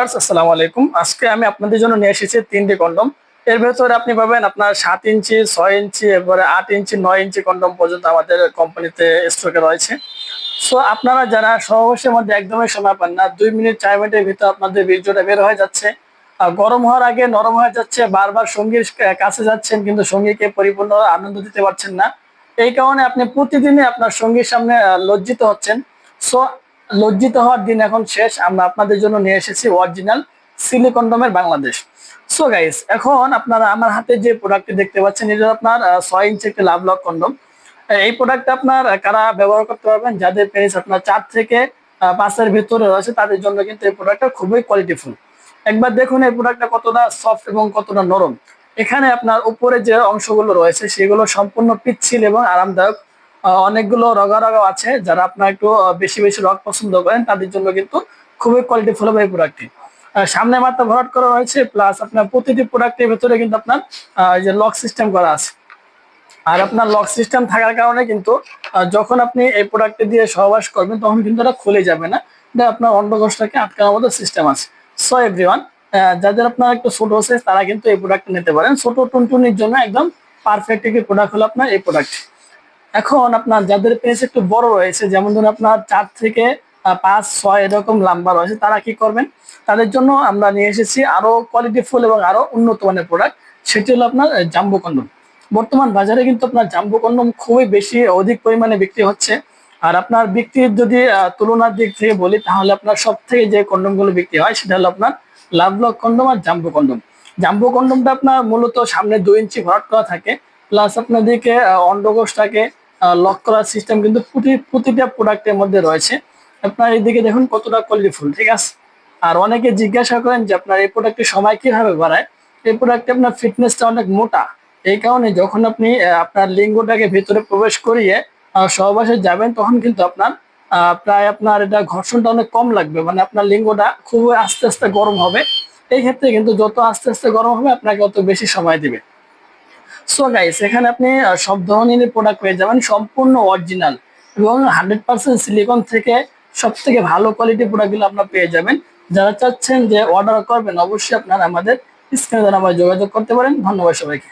আসসালামু আলাইকুম। আজকে আমি আপনাদের জন্য নিয়ে এসেছি 3টি কন্ডম। এর ভেতরে আপনি পাবেন আপনার 7 ইঞ্চি, 6 ইঞ্চি, এরপরে 8 ইঞ্চি, 9 ইঞ্চি কন্ডম পর্যন্ত আমাদের কোম্পানিতে স্টকে রয়েছে। সো আপনারা যারা সহবাসের মধ্যে একদমই সময় পান না, 2 মিনিট 4 মিনিটের ভিতরে আপনাদের বীর্যটা বের হয়ে যাচ্ছে, আর গরম হওয়ার আগে নরম হয়ে যাচ্ছে, বারবার সঙ্গীর কাছে যাচ্ছেন কিন্তু সঙ্গীকে পরিপূর্ণ আনন্দ দিতে পারছেন না, এই কারণে আপনি প্রতিদিনই আপনার সঙ্গীর সামনে লজ্জিত হচ্ছেন। সো লজ্জিত হওয়ার দিন এখন শেষ। আমরা আপনাদের জন্য নিয়ে এসেছি অরিজিনাল সিলি কন্ডমের বাংলাদেশ। সো গাইস, এখন আপনারা আমার হাতে যে প্রোডাক্টটি দেখতে পাচ্ছেন, এটা আপনার 6 ইঞ্চি একটি লাভ লক কন্ডম। এই প্রোডাক্টটা আপনার কারা ব্যবহার করতে পারবেন, যাদের পেনিস আপনার 4 থেকে 5-এর ভিতরে রয়েছে, তাদের জন্য কিন্তু এই প্রোডাক্টটা খুবই কোয়ালিটিফুল। একবার দেখুন এই প্রোডাক্টটা কতটা সফট এবং কতটা নরম। এখানে আপনার উপরে যে অংশগুলো রয়েছে সেগুলো সম্পূর্ণ পিচ্ছিল এবং আরামদায়ক। অনেকগুলো রগা রগা আছে, যারা আপনার একটু বেশি বেশি রগ পছন্দ করেন তাদের জন্য কিন্তু খুবই কোয়ালিটিফুল হবে এই প্রোডাক্টটি। সামনে মাত্রা ভরাট করা রয়েছে, প্লাস আপনার প্রতিটি প্রোডাক্টের ভেতরে কিন্তু আপনার যে লক সিস্টেম করা আছে। আর আপনার লক সিস্টেম থাকার কারণে কিন্তু যখন আপনি এই প্রোডাক্টটি দিয়ে সহবাস করবেন তখন কিন্তু এটা খুলে যাবে না, এটা আপনার অন্ডকোষটাকে আটকানোর মতো সিস্টেম আছে। সো এভরিওয়ান, যাদের আপনার একটু ছোট আছে তারা কিন্তু এই প্রোডাক্টটা নিতে পারেন। ছোট টুনটুনির জন্য একদম পারফেক্ট একটি প্রোডাক্ট হলো আপনার এই প্রোডাক্ট। এখন আপনার যাদের পেজ একটু বড় রয়েছে, যেমন ধরুন আপনার 4 থেকে 5-6 এরকম লম্বা রয়েছে, তারা কি করবেন, তাদের জন্য আমরা নিয়ে এসেছি আরো কোয়ালিটিফুল এবং আরো উন্নত মানের প্রোডাক্ট। সেটি হলো আপনার জাম্বো কন্ডম। বর্তমান বাজারে কিন্তু আপনার জাম্বো কন্ডম খুবই বেশি অধিক পরিমাণে বিক্রি হচ্ছে। আর আপনার বিক্রির যদি তুলনার দিক থেকে বলি, তাহলে আপনার সব থেকে যে কন্ডমগুলো বিক্রি হয় সেটা হলো আপনার লাভ লক কন্ডম আর জাম্বো কন্ডম। জাম্বো কন্ডমটা আপনার মূলত সামনে 2 ইঞ্চি ভরাট করা থাকে, প্লাস আপনাদেরকে অন্ডকোষটাকে লক করার সিস্টেম কিন্তু প্রতিটা প্রোডাক্টের মধ্যে রয়েছে। আপনার এইদিকে দেখুন কতটা কোয়ালিটিফুল, ঠিক আছে। আর অনেকে জিজ্ঞাসা করেন যে আপনার এই প্রোডাক্টের সময় কিভাবে বাড়ায়। এই প্রোডাক্টে আপনার ফিটনেসটা অনেক মোটা, এই কারণে যখন আপনি আপনার লিঙ্গটাকে ভিতরে প্রবেশ করিয়ে সহবাসে যাবেন, তখন কিন্তু আপনার প্রায় আপনার এটা ঘর্ষণটা অনেক কম লাগবে, মানে আপনার লিঙ্গটা খুব আস্তে আস্তে গরম হবে। এই ক্ষেত্রে কিন্তু যত আস্তে আস্তে গরম হবে আপনাকে অত বেশি সময় দিবে। সো গাইস, এখানে আপনি সব ধরনের প্রোডাক্ট পেয়ে যাবেন, সম্পূর্ণ অরিজিনাল এবং 100% সিলিকন থেকে সব থেকে ভালো কোয়ালিটির প্রোডাক্টগুলো আপনার পেয়ে যাবেন। যারা চাচ্ছেন যে অর্ডার করবেন, অবশ্যই আপনারা আমাদের স্ক্রিনে যোগাযোগ করতে পারেন। ধন্যবাদ সবাইকে।